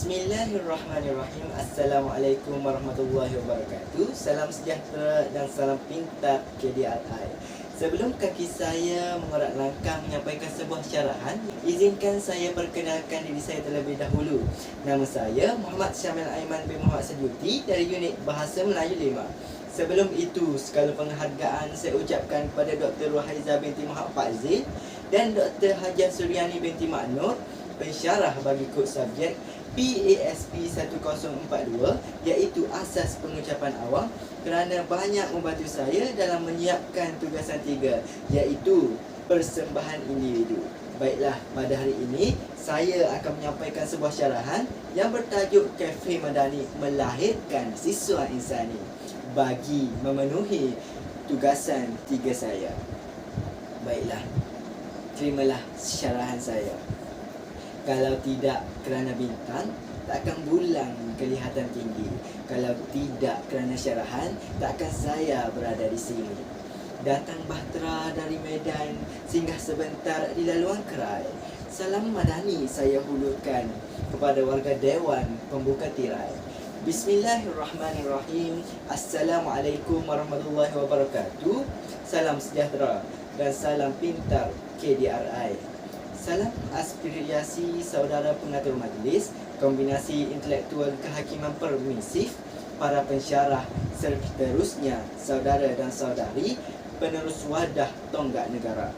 Bismillahirrahmanirrahim. Assalamualaikum warahmatullahi wabarakatuh. Salam sejahtera dan salam pintar KDRI. Sebelum kaki saya mengorak langkah menyampaikan sebuah syarahan, izinkan saya perkenalkan diri saya terlebih dahulu. Nama saya Muhammad Syamil Aiman bin Muhammad Sejuti dari unit Bahasa Melayu 5. Sebelum itu, segala penghargaan saya ucapkan kepada Dr. Ruhaiza binti Muhammad Fazil dan Dr. Hajah Suryani binti Mak Nur, pensyarah bagi kod subjek PASP 1042, iaitu asas pengucapan awam, kerana banyak membantu saya dalam menyiapkan tugasan 3, iaitu persembahan individu. Baiklah, pada hari ini saya akan menyampaikan sebuah syarahan yang bertajuk Kafe Madani Melahirkan Siswa Insani bagi memenuhi tugasan 3 saya. Baiklah, terimalah syarahan saya. Kalau tidak kerana bintang, takkan bulan kelihatan tinggi. Kalau tidak kerana syarahan, takkan saya berada di sini. Datang bahtera dari Medan, singgah sebentar di laluan kerai. Salam madani saya hulurkan kepada warga Dewan Pembuka Tirai. Bismillahirrahmanirrahim. Assalamualaikum warahmatullahi wabarakatuh. Salam sejahtera dan salam pintar KDRI. Salam aspirasi saudara pengatur majlis, kombinasi intelektual kehakiman permisif, para pensyarah seterusnya, saudara dan saudari, penerus wadah tonggak negara.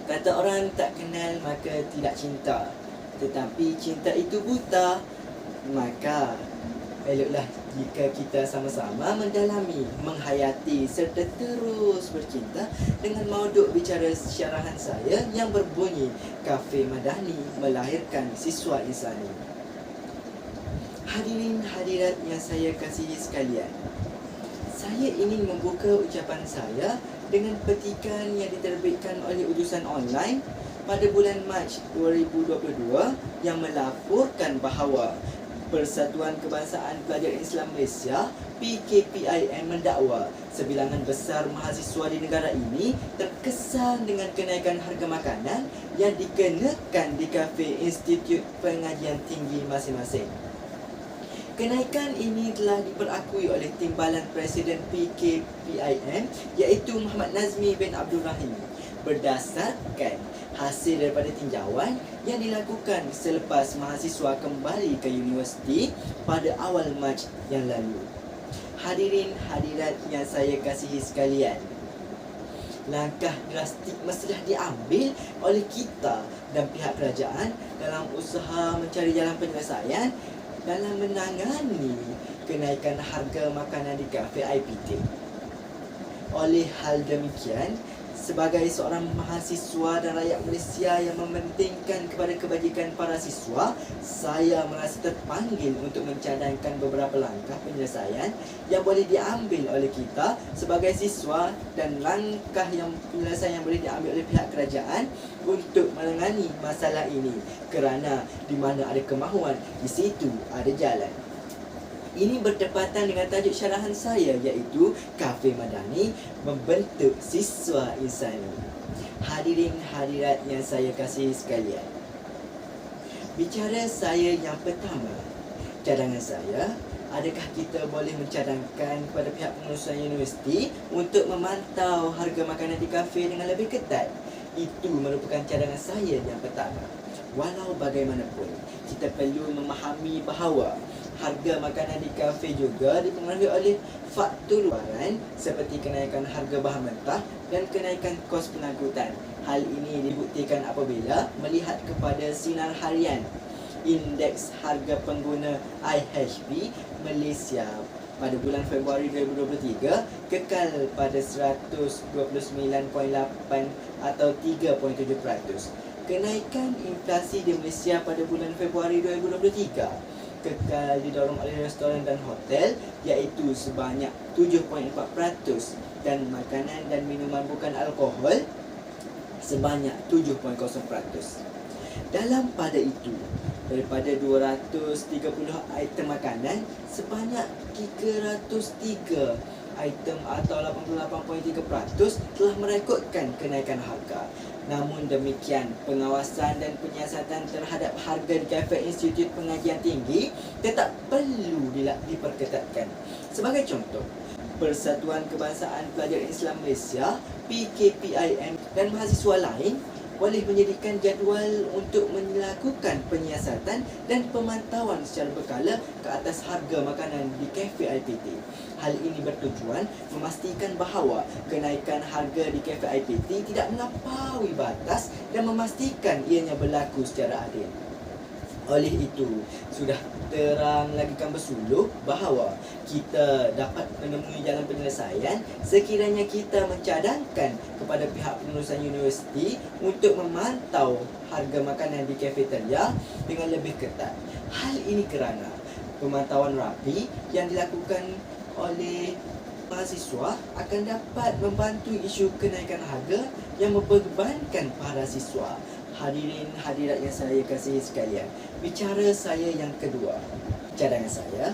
Kata orang tak kenal maka tidak cinta, tetapi cinta itu buta. Maka eloklah jika kita sama-sama mendalami, menghayati serta terus bercinta dengan mauduk bicara syarahan saya yang berbunyi Kafe Madani Melahirkan Siswa Insani. Hadirin hadirat yang saya kasihi sekalian, saya ingin membuka ucapan saya dengan petikan yang diterbitkan oleh utusan online pada bulan Mac 2022 yang melaporkan bahawa Persatuan Kebangsaan Pelajar Islam Malaysia PKPIM mendakwa sebilangan besar mahasiswa di negara ini terkesan dengan kenaikan harga makanan yang dikenakan di kafe Institut Pengajian Tinggi masing-masing. Kenaikan ini telah diperakui oleh Timbalan Presiden PKPIM, iaitu Muhammad Nazmi bin Abdul Rahim, berdasarkan hasil daripada tinjauan yang dilakukan selepas mahasiswa kembali ke universiti pada awal Mac yang lalu. Hadirin hadirat yang saya kasihi sekalian, langkah drastik mestilah diambil oleh kita dan pihak kerajaan dalam usaha mencari jalan penyelesaian dalam menangani kenaikan harga makanan di kafe IPT. Oleh hal demikian, sebagai seorang mahasiswa dan rakyat Malaysia yang mementingkan kepada kebajikan para siswa, saya merasa terpanggil untuk mencadangkan beberapa langkah penyelesaian yang boleh diambil oleh kita sebagai siswa dan langkah yang penyelesaian yang boleh diambil oleh pihak kerajaan untuk menangani masalah ini, kerana di mana ada kemahuan, di situ ada jalan. Ini bertepatan dengan tajuk syarahan saya, iaitu Kafe Madani Membentuk Siswa Insani. Hadirin hadirat yang saya kasihi sekalian, bicara saya yang pertama, cadangan saya, adakah kita boleh mencadangkan kepada pihak pengurusan universiti untuk memantau harga makanan di kafe dengan lebih ketat? Itu merupakan cadangan saya yang pertama. Walau bagaimanapun, kita perlu memahami bahawa harga makanan di kafe juga dipengaruhi oleh faktor luaran seperti kenaikan harga bahan mentah dan kenaikan kos pengangkutan. Hal ini dibuktikan apabila melihat kepada sinar harian Indeks Harga Pengguna IHP Malaysia pada bulan Februari 2023 kekal pada 129.8 atau 3.7%. Kenaikan inflasi di Malaysia pada bulan Februari 2023 kekal didorong oleh restoran dan hotel, iaitu sebanyak 7.4%, dan makanan dan minuman bukan alkohol sebanyak 7.0%. Dalam pada itu, daripada 230 item makanan, sebanyak 303 item atau 88.3% telah merekodkan kenaikan harga. Namun demikian, pengawasan dan penyiasatan terhadap harga di kafe Institut Pengajian Tinggi tetap perlu diperketatkan. Sebagai contoh, Persatuan Kebangsaan Pelajar Islam Malaysia (PKPIM) dan mahasiswa lain boleh menyediakan jadual untuk melakukan penyiasatan dan pemantauan secara berkala ke atas harga makanan di kafe IPT. Hal ini bertujuan memastikan bahawa kenaikan harga di kafe IPT tidak melampaui batas dan memastikan ianya berlaku secara adil. Oleh itu, sudah terang lagikan bersuluh bahawa kita dapat menemui jalan penyelesaian sekiranya kita mencadangkan kepada pihak pengurusan universiti untuk memantau harga makanan di kafeteria dengan lebih ketat. Hal ini kerana pemantauan rapi yang dilakukan oleh mahasiswa akan dapat membantu isu kenaikan harga yang membebankan para siswa. Hadirin hadirat yang saya kasihi sekalian, bicara saya yang kedua, cadangan saya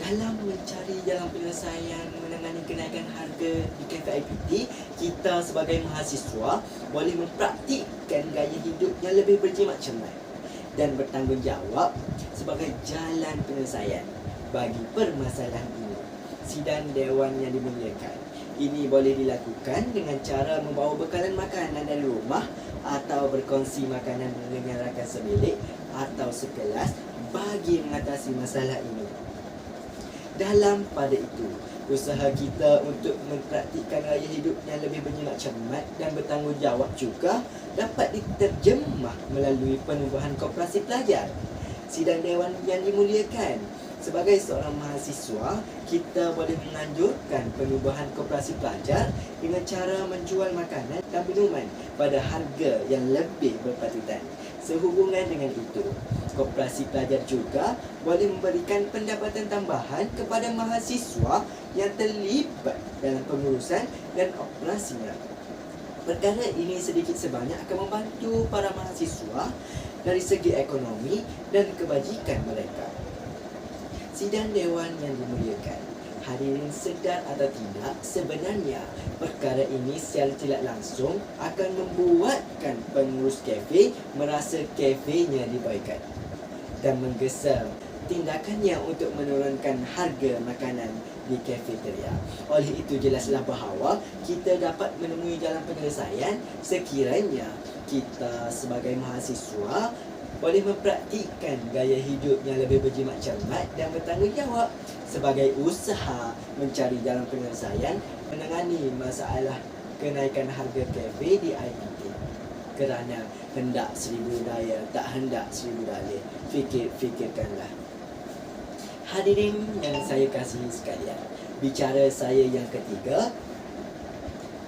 dalam mencari jalan penyelesaian menangani kenaikan harga di kafe IPT, kita sebagai mahasiswa boleh mempraktikkan gaya hidup yang lebih berjimat cermat dan bertanggungjawab sebagai jalan penyelesaian bagi permasalahan ini. Sidang Dewan yang dimuliakan, ini boleh dilakukan dengan cara membawa bekalan makanan dari rumah atau berkongsi makanan dengan rakan sebilik atau sekelas bagi mengatasi masalah ini. Dalam pada itu, usaha kita untuk mempraktikkan gaya hidup yang lebih berjimat cermat dan bertanggungjawab juga dapat diterjemah melalui penubuhan koperasi pelajar. Sidang Dewan yang dimuliakan, sebagai seorang mahasiswa, kita boleh menganjurkan penubuhan koperasi pelajar dengan cara menjual makanan dan minuman pada harga yang lebih berpatutan. Sehubungan dengan itu, koperasi pelajar juga boleh memberikan pendapatan tambahan kepada mahasiswa yang terlibat dalam pengurusan dan operasinya. Perkara ini sedikit sebanyak akan membantu para mahasiswa dari segi ekonomi dan kebajikan mereka. Sidang Dewan yang dimuliakan, hadirin sedar atau tidak, sebenarnya perkara ini secara tidak langsung akan membuatkan pengurus kafe merasa kafenya dibaikan dan menggesa tindakannya untuk menurunkan harga makanan di kafeteria. Oleh itu, jelaslah bahawa kita dapat menemui jalan penyelesaian sekiranya kita sebagai mahasiswa boleh mempraktikkan gaya hidup yang lebih berjimat cermat dan bertanggungjawab sebagai usaha mencari jalan penyelesaian menangani masalah kenaikan harga kafe di IPT. Kerana hendak seribu daya, tak hendak seribu dalih. Fikirkanlah. Hadirin yang saya kasihi sekalian, bicara saya yang ketiga,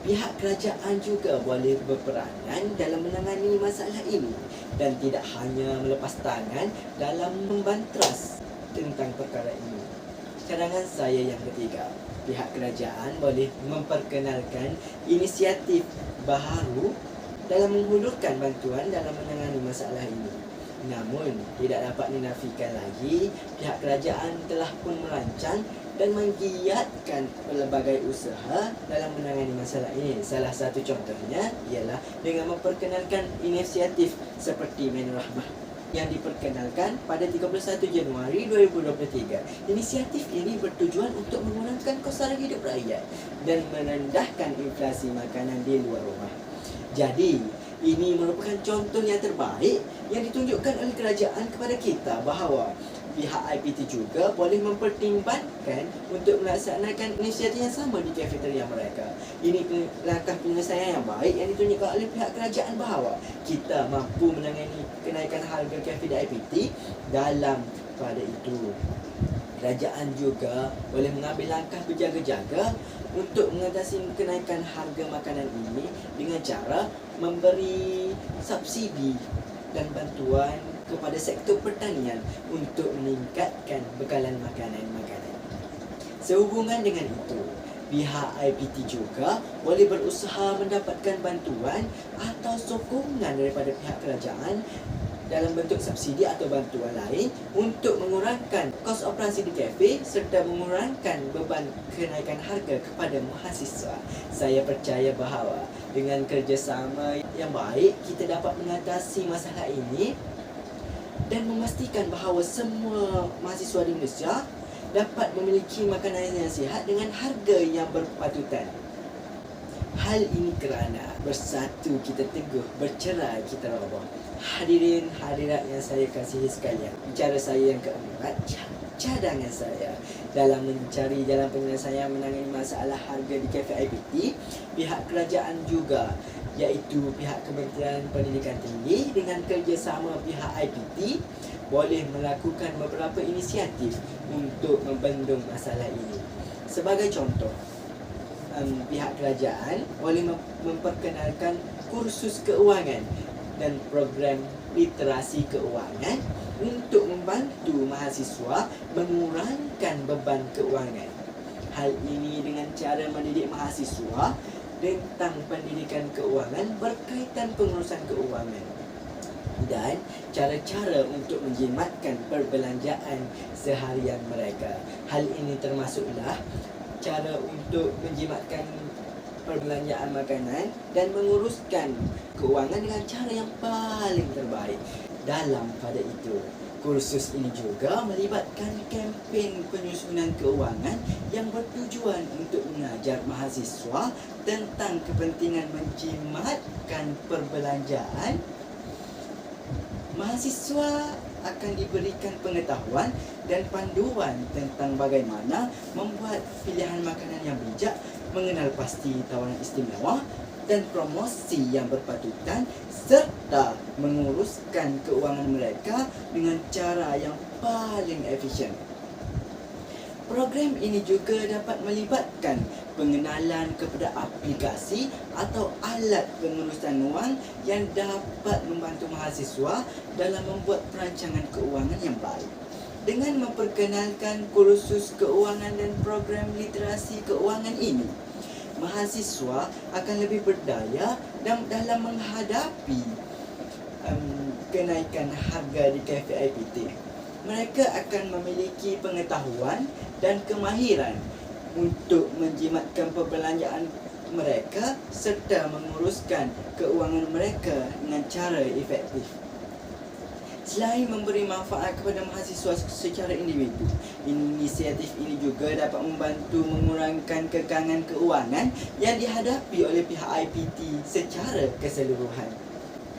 pihak kerajaan juga boleh berperanan dalam menangani masalah ini dan tidak hanya melepas tangan dalam membantras tentang perkara ini. Cadangan saya yang ketiga, pihak kerajaan boleh memperkenalkan inisiatif baharu dalam menghulurkan bantuan dalam menangani masalah ini. Namun, tidak dapat dinafikan lagi, pihak kerajaan telah pun merancang dan menggiatkan pelbagai usaha dalam menangani masalah ini. Salah satu contohnya ialah dengan memperkenalkan inisiatif seperti Menu Rahmah yang diperkenalkan pada 31 Januari 2023. Inisiatif ini bertujuan untuk mengurangkan kos sara hidup rakyat dan merendahkan inflasi makanan di luar rumah. Jadi, ini merupakan contoh yang terbaik yang ditunjukkan oleh kerajaan kepada kita bahawa pihak IPT juga boleh mempertimbangkan untuk melaksanakan inisiatif yang sama di kafeteria mereka. Ini langkah penyelesaian yang baik yang ditunjukkan oleh pihak kerajaan bahawa kita mampu menangani kenaikan harga kafe di IPT. Dalam pada itu, kerajaan juga boleh mengambil langkah berjaga-jaga untuk mengatasi kenaikan harga makanan ini dengan cara memberi subsidi dan bantuan kepada sektor pertanian untuk meningkatkan bekalan makanan-makanan. Sehubungan dengan itu, pihak IPT juga boleh berusaha mendapatkan bantuan atau sokongan daripada pihak kerajaan dalam bentuk subsidi atau bantuan lain untuk mengurangkan kos operasi di kafe serta mengurangkan beban kenaikan harga kepada mahasiswa. Saya percaya bahawa dengan kerjasama yang baik, kita dapat mengatasi masalah ini dan memastikan bahawa semua mahasiswa di Malaysia dapat memiliki makanan yang sihat dengan harga yang berpatutan. Hal ini kerana bersatu kita teguh, bercerai kita roboh. Hadirin hadirat yang saya kasihi sekalian, bicara saya yang keempat, cadangan saya dalam mencari jalan penyelesaian menangani masalah harga di Cafe IPT. Pihak kerajaan juga, iaitu pihak Kementerian Pendidikan Tinggi dengan kerjasama pihak IPT, boleh melakukan beberapa inisiatif untuk membendung masalah ini. Sebagai contoh, pihak kerajaan boleh memperkenalkan kursus keuangan dan program literasi keuangan untuk membantu mahasiswa mengurangkan beban keuangan. Hal ini dengan cara mendidik mahasiswa tentang pendidikan keuangan berkaitan pengurusan keuangan dan cara-cara untuk menjimatkan perbelanjaan seharian mereka. Hal ini termasuklah cara untuk menjimatkan perbelanjaan makanan dan menguruskan keuangan dengan cara yang paling terbaik. Dalam pada itu, kursus ini juga melibatkan kempen penyusunan keuangan yang bertujuan untuk mengajar mahasiswa tentang kepentingan menjimatkan perbelanjaan. Mahasiswa akan diberikan pengetahuan dan panduan tentang bagaimana membuat pilihan makanan yang bijak, mengenal pasti tawaran istimewa dan promosi yang berpatutan, serta menguruskan keuangan mereka dengan cara yang paling efisien. Program ini juga dapat melibatkan pengenalan kepada aplikasi atau alat pengurusan wang yang dapat membantu mahasiswa dalam membuat perancangan keuangan yang baik. Dengan memperkenalkan kursus keuangan dan program literasi keuangan ini, mahasiswa akan lebih berdaya dalam menghadapi kenaikan harga di Cafe IPT. Mereka akan memiliki pengetahuan dan kemahiran untuk menjimatkan perbelanjaan mereka serta menguruskan keuangan mereka dengan cara efektif. Selain memberi manfaat kepada mahasiswa secara individu, inisiatif ini juga dapat membantu mengurangkan kekangan keuangan yang dihadapi oleh pihak IPT secara keseluruhan.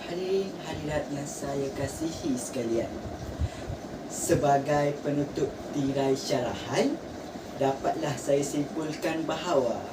Hadirin hadirat yang saya kasihi sekalian, sebagai penutup tirai syarahan, dapatlah saya simpulkan bahawa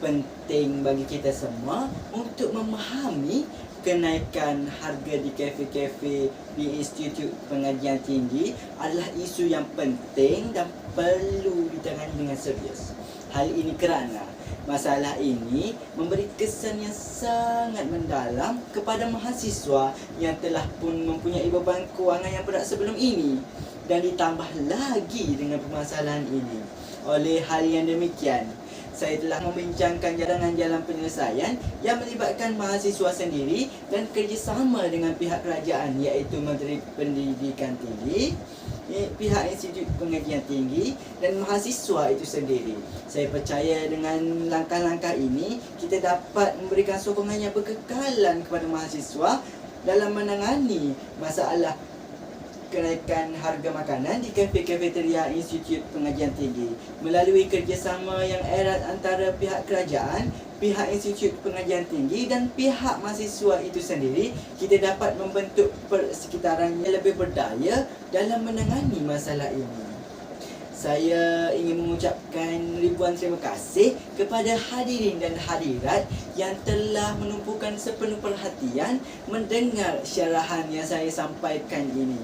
penting bagi kita semua untuk memahami kenaikan harga di kafe-kafe di Institut Pengajian Tinggi adalah isu yang penting dan perlu ditangani dengan serius. Hal ini kerana masalah ini memberi kesan yang sangat mendalam kepada mahasiswa yang telah pun mempunyai beban kewangan yang berat sebelum ini, dan ditambah lagi dengan permasalahan ini. Oleh hal yang demikian, saya telah membincangkan jalan penyelesaian yang melibatkan mahasiswa sendiri dan kerjasama dengan pihak kerajaan, iaitu Menteri Pendidikan Tinggi, pihak Institut Pengajian Tinggi dan mahasiswa itu sendiri. Saya percaya dengan langkah-langkah ini, kita dapat memberikan sokongan yang berkekalan kepada mahasiswa dalam menangani masalah kenaikan harga makanan di kafe-kafeteria Institut Pengajian Tinggi. Melalui kerjasama yang erat antara pihak kerajaan, pihak Institut Pengajian Tinggi dan pihak mahasiswa itu sendiri, kita dapat membentuk persekitaran yang lebih berdaya dalam menangani masalah ini. Saya ingin mengucapkan ribuan terima kasih kepada hadirin dan hadirat yang telah menumpukan sepenuh perhatian mendengar syarahan yang saya sampaikan ini.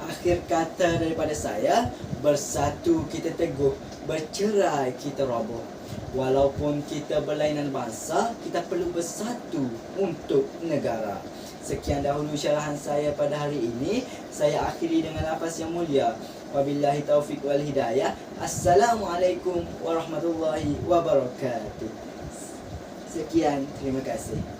Akhir kata daripada saya, bersatu kita teguh, bercerai kita roboh. Walaupun kita berlainan bangsa, kita perlu bersatu untuk negara. Sekian dahulu syarahan saya pada hari ini. Saya akhiri dengan lafaz yang mulia. Wabillahi taufiq wal hidayah. Assalamualaikum warahmatullahi wabarakatuh. Sekian, terima kasih.